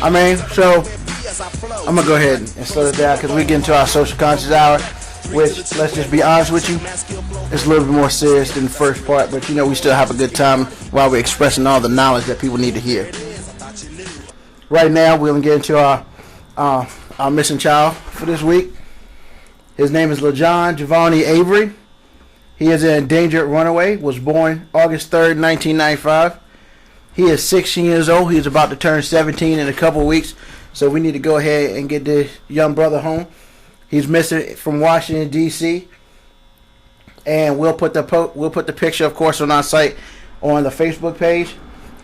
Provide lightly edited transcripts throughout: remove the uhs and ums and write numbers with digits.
So I'm gonna go ahead and slow it down because we get into our social conscious hour, which, let's just be honest with you, it's a little bit more serious than the first part, but we still have a good time while we're expressing all the knowledge that people need to hear. Right now, we're gonna get into our missing child for this week. His name is LaJohn Giovanni Avery. He is an endangered runaway. Was born August 3rd, 1995. He is 16 years old. He's about to turn 17 in a couple of weeks. So we need to go ahead and get this young brother home. He's missing from Washington, D.C. And we'll put the picture, of course, on our site on the Facebook page.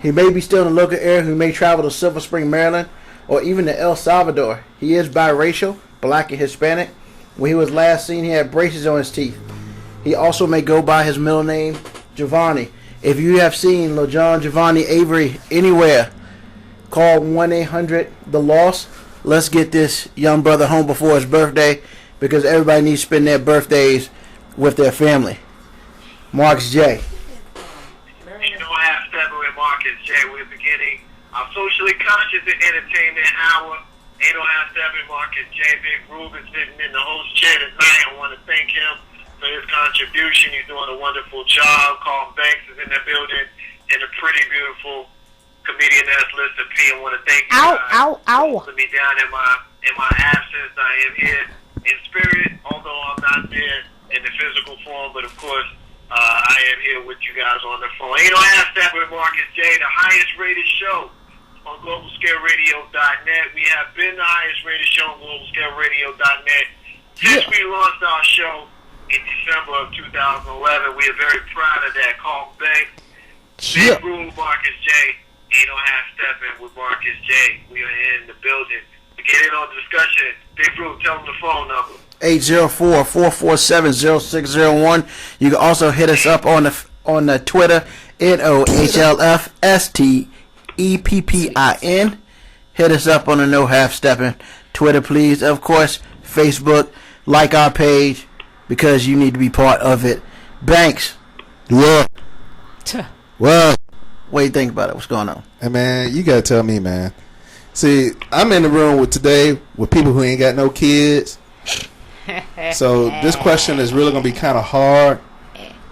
He may be still in the local area. He may travel to Silver Spring, Maryland, or even to El Salvador. He is biracial, black and Hispanic. When he was last seen, he had braces on his teeth. He also may go by his middle name, Giovanni. If you have seen LaJohn Giovanni Avery anywhere, call 1-800-THE-LOST. Let's get this young brother home before his birthday, because everybody needs to spend their birthdays with their family. Marcus J. I have Steppin with Marcus J. We're beginning our socially conscious and entertainment hour. Ain't no half Steppin, Marcus J. Big Ruben sitting in the host chair tonight. I want to thank him for his contribution. He's doing a wonderful job. Carl Banks is in the building, and a pretty beautiful comedian that's Lisa P. I want to thank you guys for me down in my absence. I am here in spirit, although I'm not there in the physical form, but of course I am here with you guys on the phone. Ain't no half Step with Marcus J, the highest rated show on globalscaleradio.net. We have been the highest rated show on globalscaleradio.net since we launched our show in December of 2011. We are very proud of that. Carl Banks, Big Rule, Marcus J. Ain't no half stepping with Marcus J. We are in the building. To get in on the discussion, Big Rule, tell them the phone number. 804-447-0601. You can also hit us up on the Twitter, NOHLFSTEPPIN. Hit us up on the No Half Stepping Twitter, please. Of course, Facebook, like our page, because you need to be part of it. Banks. Yeah. Well, what do you think about it? What's going on? Hey, man, you got to tell me, man. See, I'm in the room today with people who ain't got no kids. So this question is really going to be kind of hard.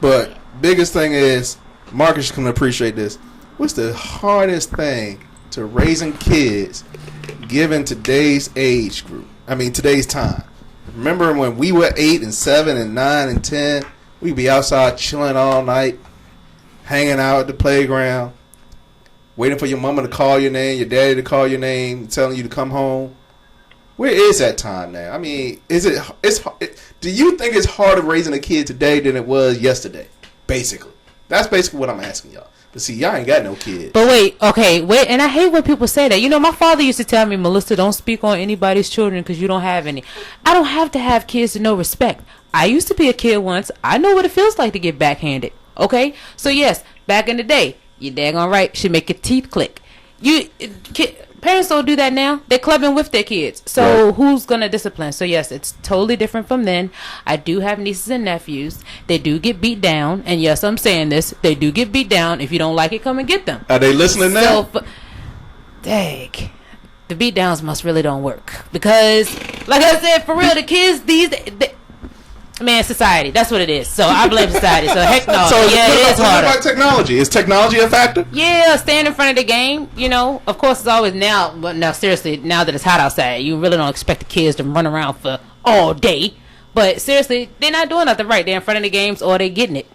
But biggest thing is, Marcus can appreciate this. What's the hardest thing to raising kids given today's age group? I mean, today's time. Remember when we were 8 and 7 and 9 and 10? We'd be outside chilling all night, hanging out at the playground, waiting for your mama to call your name, your daddy to call your name, telling you to come home. Where is that time now? I mean, do you think it's harder raising a kid today than it was yesterday? Basically. That's basically what I'm asking y'all. But see, y'all ain't got no kids. But wait, and I hate when people say that. My father used to tell me, Melissa, don't speak on anybody's children because you don't have any. I don't have to have kids to know respect. I used to be a kid once. I know what it feels like to get backhanded. Okay? So yes, back in the day, you daggone right, should make your teeth click. Parents don't do that now. They're clubbing with their kids. So right. Who's going to discipline? So yes, it's totally different from then. I do have nieces and nephews. They do get beat down. And yes, I'm saying this. They do get beat down. If you don't like it, come and get them. Are they listening now? Dang. The beat downs must really don't work. Because, like I said, for real, the kids, society. That's what it is. So I blame society. So heck no. So yeah, it is harder. What about technology? Is technology a factor? Yeah, stand in front of the game. Of course, it's always now. But now, seriously, now that it's hot outside, you really don't expect the kids to run around for all day. But seriously, they're not doing nothing right. They're in front of the games, or they're getting it.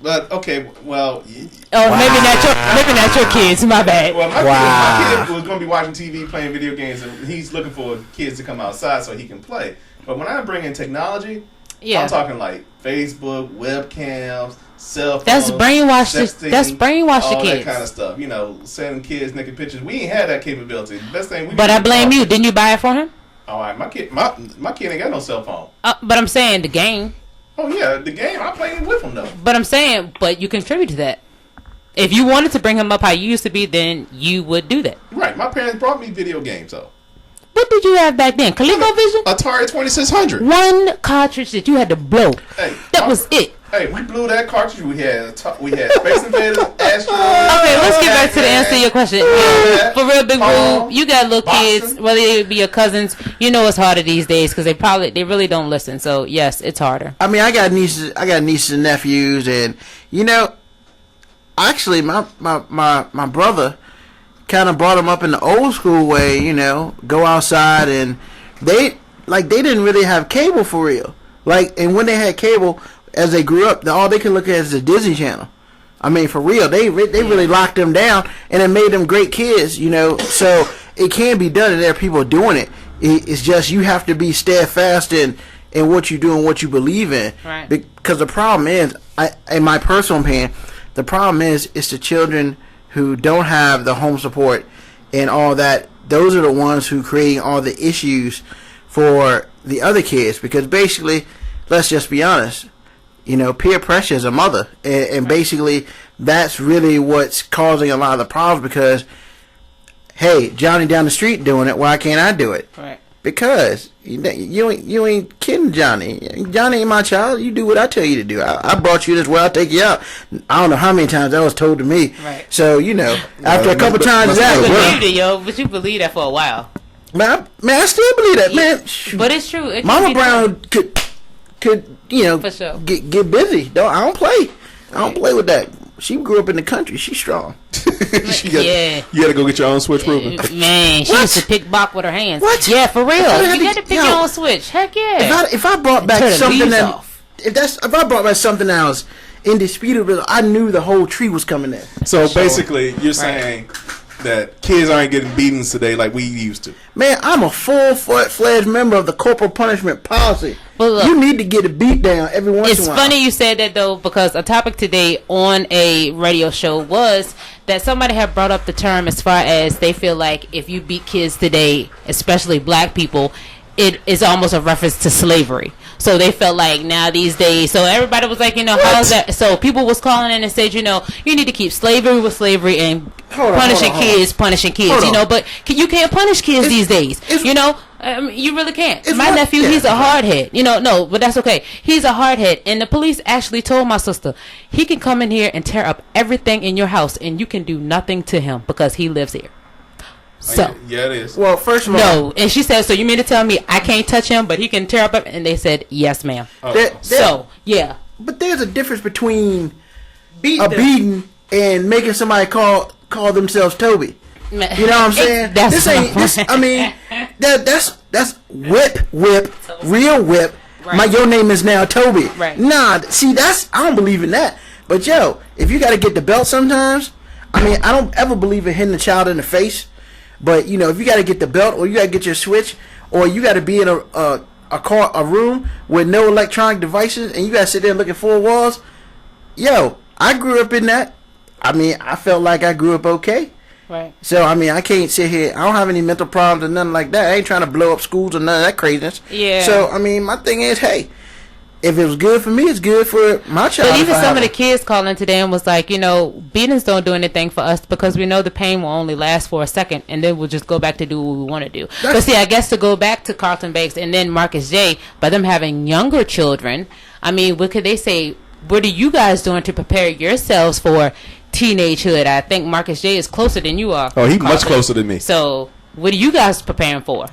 But okay, well. Maybe not your kids. My bad. Well, my kid was going to be watching TV, playing video games, and he's looking for kids to come outside so he can play. But when I bring in technology. Yeah. I'm talking like Facebook, webcams, cell phones. That's brainwash the all kids. That kind of stuff. Sending kids naked pictures. We ain't had that capability. The best thing But I blame you. Didn't you buy it for him? All right, my kid ain't got no cell phone. But I'm saying the game. Oh yeah, the game. I play with him though. But I'm saying, you contribute to that. If you wanted to bring him up how you used to be, then you would do that. Right. My parents brought me video games though. What did you have back then? ColecoVision? Atari 2600. One cartridge that you had to blow. Hey, that was it. Hey, we blew that cartridge. We had Space Invaders, Astro. Okay, let's get back to the answer to your question. Yeah, for real, Big Rube, you got little kids, whether it be your cousins. You know it's harder these days because they really don't listen. So yes, it's harder. I mean, I got nieces and nephews, and actually, my brother kind of brought them up in the old school way. Go outside, and they didn't really have cable for real. And when they had cable, as they grew up, all they could look at is the Disney Channel. I mean, for real, they really locked them down, and it made them great kids. So it can be done, and there are people doing it. It's just you have to be steadfast in what you do and what you believe in. Right. Because the problem is, in my personal opinion, the problem is it's the children who don't have the home support and all that. Those are the ones who create all the issues for the other kids. Because basically, let's just be honest. Peer pressure is a mother, and basically that's really what's causing a lot of the problems. Because, hey, Johnny down the street doing it, why can't I do it? Right. Because you ain't kidding Johnny. Johnny ain't my child. You do what I tell you to do. I brought you this way. I'll take you out. I don't know how many times that was told to me. Right. So after a couple times But you believe that for a while. Man, I still believe that, man. But it's true. Mama Brown could for sure. get busy. I don't play. I don't play with that. She grew up in the country. She's strong. You got to go get your own switch, Ruben. Man, she used to pick Bach with her hands. What? Yeah, for real. You got to pick your own switch. Heck yeah. If I brought back something if I brought back something that was indisputable, I knew the whole tree was coming in. So basically, you're saying that kids aren't getting beatings today like we used to. Man, I'm a full-fledged member of the corporal punishment policy. Well, look, you need to get a beat down every once in a while. It's funny you said that, though, because a topic today on a radio show was that somebody had brought up the term as far as they feel like if you beat kids today, especially black people, it is almost a reference to slavery. So they felt like now these days, so everybody was like, how is that? So people was calling in and said, you need to keep slavery with slavery and punishing kids. But you can't punish kids these days. You really can't. My nephew, he's a hardhead. No, but that's okay. He's a hardhead. And the police actually told my sister, he can come in here and tear up everything in your house and you can do nothing to him because he lives here. So yeah, it is. Well, first of all, no, and she said, so you mean to tell me I can't touch him, but he can tear up? And they said, yes, ma'am. So yeah, but there's a difference between a beating and making somebody call themselves Toby. You know what I'm saying? That's whip, real whip. Right. Your name is now Toby. Right. Nah, see, I don't believe in that. But if you got to get the belt sometimes, I don't ever believe in hitting the child in the face. But if you got to get the belt, or you got to get your switch, or you got to be in a room with no electronic devices, and you got to sit there and look at four walls. I grew up in that. I felt like I grew up okay. Right. So I can't sit here. I don't have any mental problems or nothing like that. I ain't trying to blow up schools or none of that craziness. Yeah. So my thing is, hey, if it was good for me, it's good for my child. But even some of the kids calling today and was like, beatings don't do anything for us because we know the pain will only last for a second and then we'll just go back to do what we want to do. But see, I guess to go back to Carlton Banks and then Marcus J, by them having younger children, what could they say? What are you guys doing to prepare yourselves for teenagehood? I think Marcus J is closer than you are. Oh, he's much closer than me. So what are you guys preparing for?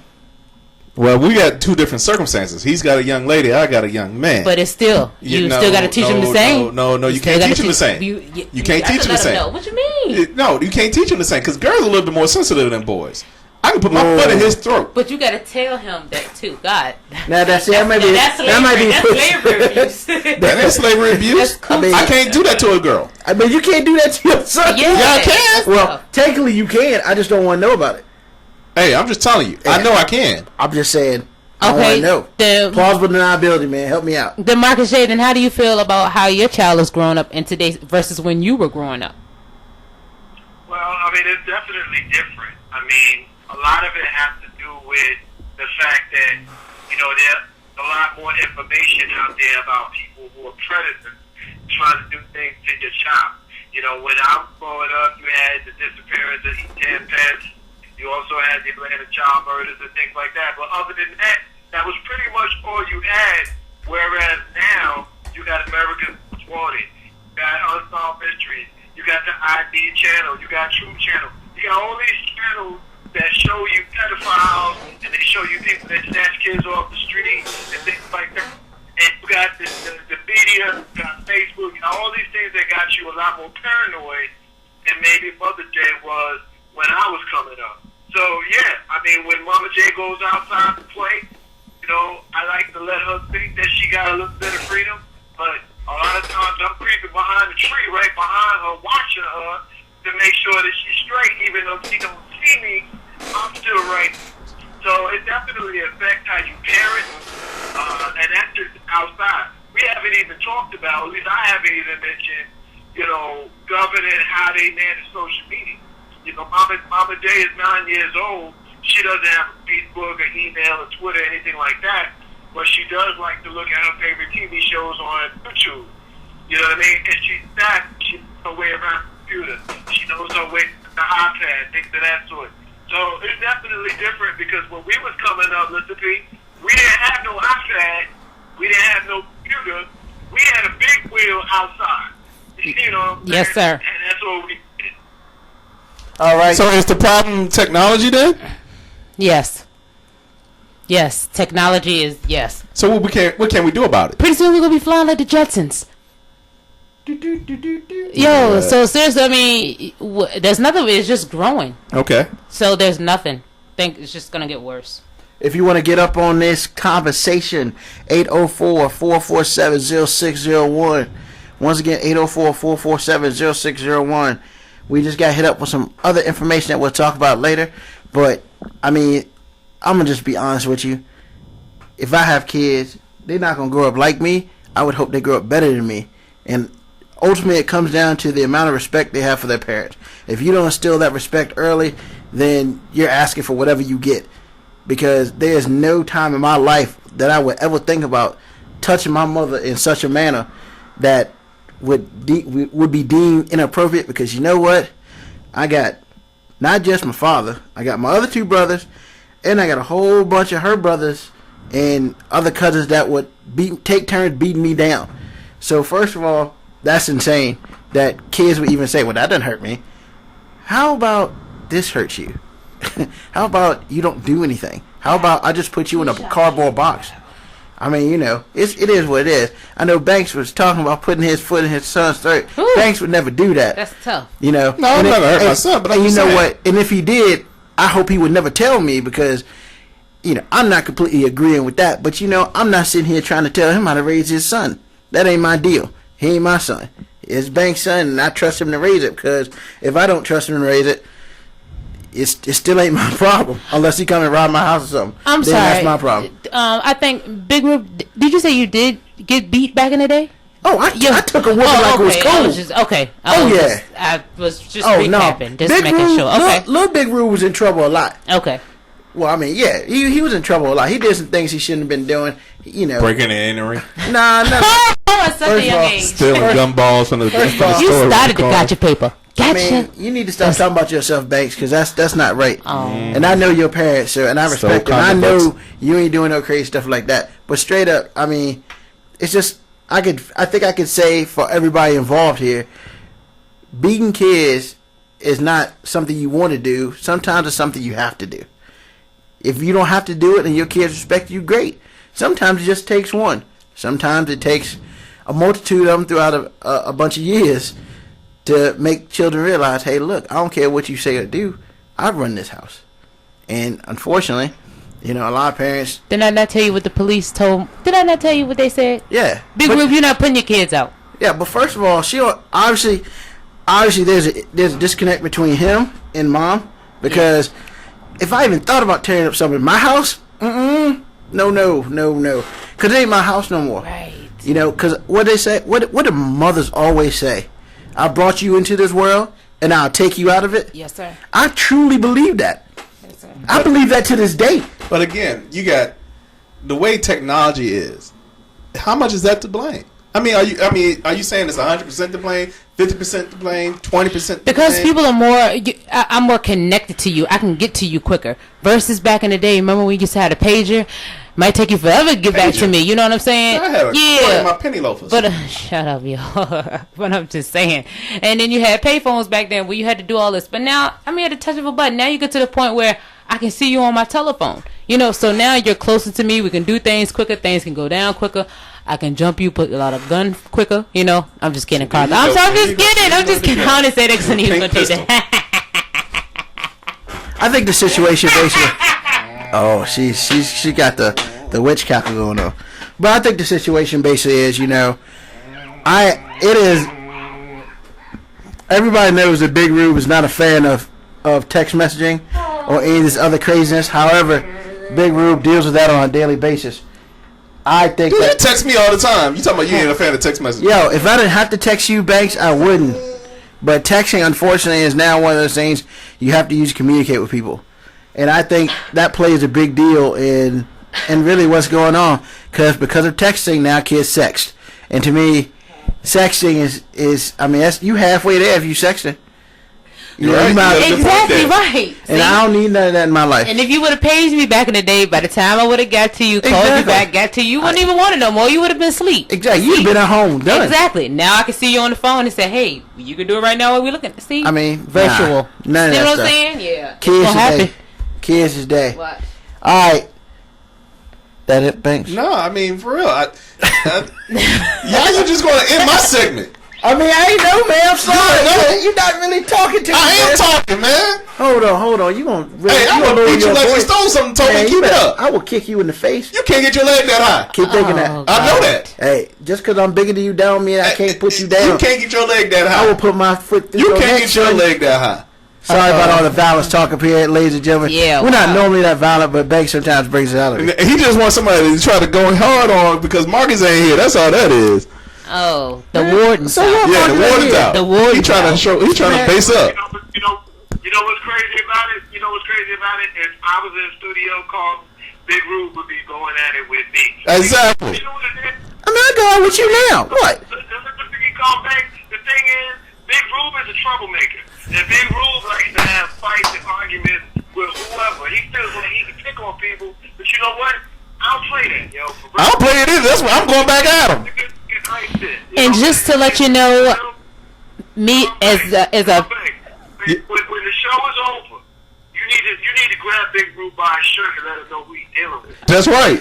Well, we got two different circumstances. He's got a young lady. I got a young man. But it's still, you still got to teach him the same. No, you can't teach him the same. You can't teach him the same. What you mean? No, you can't teach him the same because girls are a little bit more sensitive than boys. I can put my foot in his throat. But you got to tell him that too. God. Now that might be slavery abuse. That is slavery abuse. I can't do that to a girl. You can't do that to your son. Yeah, I can. Well, technically you can. I just don't want to know about it. Hey, I'm just telling you. I know I can. I'm just saying. I want to know. Plausible deniability, man. Help me out. Then Marcus J, then how do you feel about how your child is growing up in today versus when you were growing up? Well, it's definitely different. A lot of it has to do with the fact that, there's a lot more information out there about people who are predators trying to do things to your child. When I was growing up, you had the disappearance of E10 pets. You also had the Atlanta child murders and things like that. But other than that, that was pretty much all you had. Whereas now, You got America's Most Wanted. You got Unsolved Mysteries. You got the ID channel. You got True Channel. You got all these channels that show you pedophiles and they show you people that snatch kids off the street and things like that. And you got the media, you got Facebook, you got all these things that got you a lot more paranoid than maybe Mother J was when I was coming up. So, yeah, I mean, when Mama J goes outside to play, you know, I like to let her think that she got a little bit of freedom, but a lot of times I'm creeping behind the tree right behind her, watching her to make sure that she's straight, even though she don't see me, I'm still right. So it definitely affects how you parent, and that's just outside. We haven't even talked about, at least I haven't even mentioned, you know, governing how they manage social media. You know, Mama J is 9 years old. She doesn't have a Facebook or email or Twitter or anything like that, but she does like to look at her favorite TV shows on YouTube. You know what I mean? And she knows her way around the computer. She knows her way to the iPad, things of that sort. So it's definitely different because when we was coming up, Mr. P, we didn't have no iPad, we didn't have no computer, we had a big wheel outside. You know? Yes, sir. And that's what we did. All right. So is the problem technology then? Yes. Yes. Technology is yes. So what can we do about it? Pretty soon we're gonna be flying like the Jetsons. Yo, so seriously, I mean, there's nothing. It's just growing. Okay. So there's nothing. Think it's just gonna get worse. If you want to get up on this conversation, 804-447-0601. Once again, 804-447-0601. We just got hit up with some other information that we'll talk about later. But, I mean, I'm going to just be honest with you. If I have kids, they're not going to grow up like me. I would hope they grow up better than me. And ultimately, it comes down to the amount of respect they have for their parents. If you don't instill that respect early, then you're asking for whatever you get. Because there's no time in my life that I would ever think about touching my mother in such a manner that would be deemed inappropriate. Because you know what? I got not just my father, I got my other two brothers, and I got a whole bunch of her brothers and other cousins that would take turns beating me down. So first of all, that's insane that kids would even say, well, that doesn't hurt me. How about this hurts you? How about you don't do anything? How about I just put you in a cardboard box? I mean, you know, it is what it is. I know Banks was talking about putting his foot in his son's throat. Ooh. Banks would never do that. That's tough. You know? No, I'm not going to hurt my son, but I'm you just know saying. what? And if he did, I hope he would never tell me because, you know, I'm not completely agreeing with that. But, you know, I'm not sitting here trying to tell him how to raise his son. That ain't my deal. He ain't my son. It's Banks' son, and I trust him to raise it because if I don't trust him to raise it, it still ain't my problem unless he come and rob my house or something. I'm then sorry. That's my problem. I think Big Rube. Did you say you did get beat back in the day? Oh, I took a whooping like it was cold. I was just recapping, just Big making Rube, sure. Okay. Little Big Rube was in trouble a lot. Okay. Well, I mean, yeah, he was in trouble a lot. He did some things he shouldn't have been doing. You know, Breaking and entering. Nah. At such a young age. Stealing gumballs from the store. You started the gotcha paper. Gotcha. I mean, you need to stop talking about yourself, Banks, because that's not right. Oh. And I know your parents, sir, and I respect them. I know you ain't doing no crazy stuff like that. But straight up, I mean, it's just I think I could say for everybody involved here, beating kids is not something you want to do. Sometimes it's something you have to do. If you don't have to do it and your kids respect you, great. Sometimes it just takes one. Sometimes it takes a multitude of them throughout a bunch of years to make children realize, hey, look, I don't care what you say or do. I run this house. And unfortunately, you know, a lot of parents... Did I not tell you what the police told... Did I not tell you what they said? Yeah. Big Rube, you're not putting your kids out. Yeah, but first of all, obviously there's a disconnect between him and mom. Because if I even thought about tearing up something in my house, no. Because it ain't my house no more. Right. You know, because what they say, what do mothers always say? I brought you into this world, and I'll take you out of it. Yes, sir. I truly believe that. Yes, sir. I believe that to this day. But again, you got the way technology is. How much is that to blame? I mean, are you saying it's 100% to blame, 50% to blame, 20% because people are more. I'm more connected to you. I can get to you quicker. Versus back in the day, remember we used to have a pager. Might take you forever to get back to me. You know what I'm saying? I had Yeah. my penny loafers. But shut up, yo. But I'm just saying. And then you had payphones back then where you had to do all this. But now, I mean, at the touch of a button, now you get to the point where I can see you on my telephone. You know, so now you're closer to me. We can do things quicker. Things can go down quicker. I can jump you, put a lot of gun quicker. You know, I'm just kidding, Carl. I'm just kidding. I'm just kidding. I want to say that because I need to take that. I think the situation basically. Oh, she got the witch cackle going on. But I think the situation basically is, you know, everybody knows that Big Rube is not a fan of text messaging or any of this other craziness. However, Big Rube deals with that on a daily basis. I think Dude, you text me all the time. You talking about you ain't a fan of text messaging? Yo, if I didn't have to text you, Banks, I wouldn't. But texting, unfortunately, is now one of those things you have to use to communicate with people. And I think that plays a big deal in really what's going on. Because of texting, now kids sext. And to me, sexting is I mean, that's, you halfway there if you sexting. You're right. Exactly right. And I don't need none of that in my life. And if you would have paged me back in the day, by the time I would have got to you, called you back, got to you, you wouldn't even want it no more. You would have been asleep. Exactly. You'd have been at home. Done. Exactly. Now I can see you on the phone and say, hey, you can do it right now while we're looking. See? I mean, virtual. None of that You know what stuff. I'm saying? Yeah. Kids What happened? today. Kids today. What? All right. That it, Banks? No, I mean, for real. Y'all, you just going to end my segment. I mean, I ain't know, man. I'm sorry. No. You're not really talking to me. I am man. talking, man. Hold on. You gonna really? Hey, I'm you going to lower beat you your like you voice. stole something. Told Man, me you keep it better- up. I will kick you in the face. You can't get your leg that high. Keep thinking that. I know that. Hey, just because I'm bigger than you don't mean I can't put you down. You can't get your leg that high. I will put my foot through You your can't neck, get your son. leg that high. Sorry about all the violence talk up here, ladies and gentlemen. Yeah, We're not wow. normally that violent, but Banks sometimes brings it out of me. He just wants somebody to try to go hard on because Marcus ain't here. That's all that is. Oh, the warden's So out. what? Yeah, the warden's out. The warden's He trying to out. show. He trying to base up. You know what's crazy about it? You know what's crazy about it? If I was in a studio called Big Rube would be going at it with me. Exactly. You know what it is? I mean, I go out with you now. What? The thing is, Big Rube is a troublemaker. And Big Rube likes to have fights and arguments with whoever. He feels like he can pick on people, but you know what? I don't play that, yo. I don't play it either. That's why I'm going back at him. And just to let you know, me as a when the show is over, you need to grab Big Rube by his shirt and let him know who he's dealing with. That's right.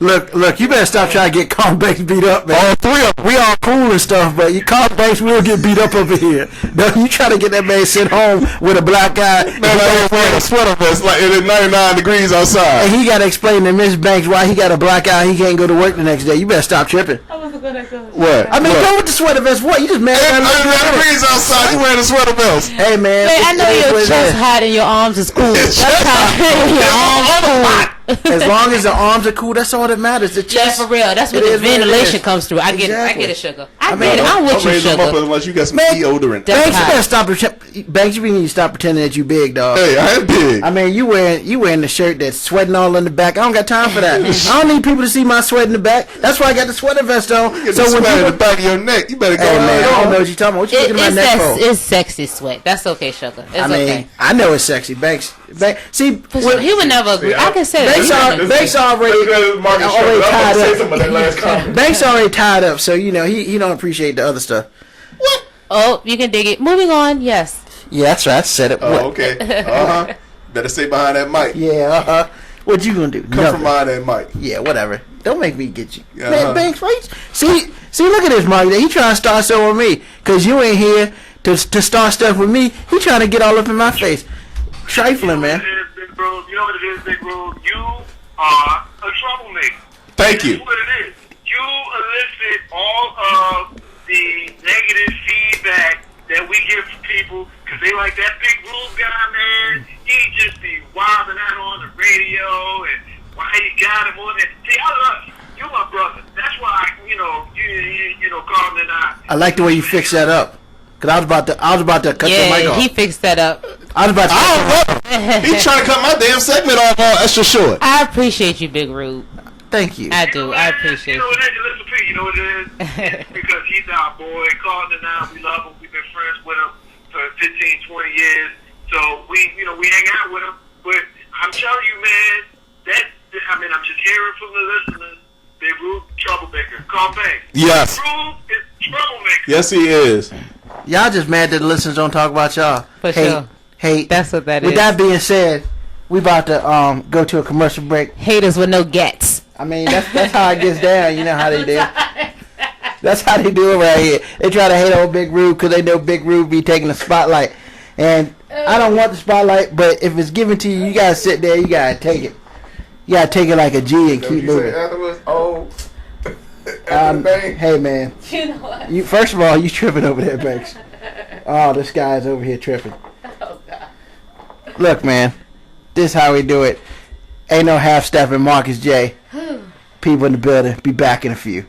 Look, you better stop trying to get Carl Banks beat up, man. All three of them. We all cool and stuff, but Carl Banks will get beat up over here. No, you try to get that man sent home with a black guy. Man, I ain't wearing a sweater vest like it is 99 degrees outside. And he got to explain to Miss Banks why he got a black eye. He can't go to work the next day. You better stop tripping. What? I mean, go with the sweater vest. What? You just mad It's at 99 degrees outside. You wearing a sweater vest. Hey, man. Wait, I know it is your what it chest is. hot and your arms is cool. That's how your arms cool. As long as the arms are cool, that's all that matters. The Yeah, chest, for real. That's where it the is what it ventilation is. comes through. I get Exactly. it, sugar. I mean, get it. I'm with Don't you, raise them up sugar. unless you got some Man, deodorant. That's Banks, you hot. better stop Banks, you need to stop pretending that you big, dog. Hey, I am big. I mean, you wearing the shirt that's sweating all in the back. I don't got time for that. I don't need people to see my sweat in the back. That's why I got the sweater vest on. You get So the when sweat in people, the back of your neck. You better go hey man, I don't know on. what you're talking about. What you looking at my neck for? It's sexy sweat. That's okay, sugar. It's I mean, okay. I know it's sexy. Banks, see, He would never agree. I can say Banks, that. Banks already tied up. Banks already tied up, so you know he don't appreciate the other stuff. What? Oh, you can dig it. Moving on. Yes. Yeah, that's right. I said it. Oh, okay. Better stay behind that mic. Yeah. What you gonna do? Come from behind that mic. Yeah, whatever. Don't make me get you. Uh-huh. Man, Banks, right? See, look at this, Mark. He trying to start stuff with me, cause you ain't here to start stuff with me. He trying to get all up in my face, trifling, man. You know what it is, Big Rube? You are a troublemaker. Thank you. That's what it is. You elicit all of the negative feedback that we get from people because they like that Big Rube guy, man. He just be wilding out on the radio and why he got him on it. See, I love you. You're my brother. That's why, you know, Carlton and I I like the way you fix that up. Cause I was about to cut the mic Yeah, off. he fixed that up. I was about to. I don't know. He's trying to cut my damn segment off all extra short. I appreciate you, Big Rube. Thank you. I do. I appreciate you. you. Listen, Pete, you know what it is? It's because he's our boy. Carlton and I, we love him. We've been friends with him for 15, 20 years. So we hang out with him. But I'm telling you, man, I'm I'm just hearing from the listeners. Big Rube, troublemaker. Carl Banks. Yes. Rube is troublemaker. Yes, he is. Y'all just mad that the listeners don't talk about y'all. For hate, sure. Hate. That's what that With is. that being said, we about to go to a commercial break. Haters with no gets. I mean, that's how it gets down. You know how they do. That's how they do it right here. They try to hate on Big Rube because they know Big Rube be taking the spotlight. And I don't want the spotlight, but if it's given to you, you gotta sit there. You gotta take it. You gotta take it like a G and keep moving. Hey man, You know what? you first of all, you tripping over there, Banks. Oh, this guy's over here tripping. Oh, God. Look, man, this how we do it. Ain't no half stepping. Marcus J. People in the building. Be back in a few.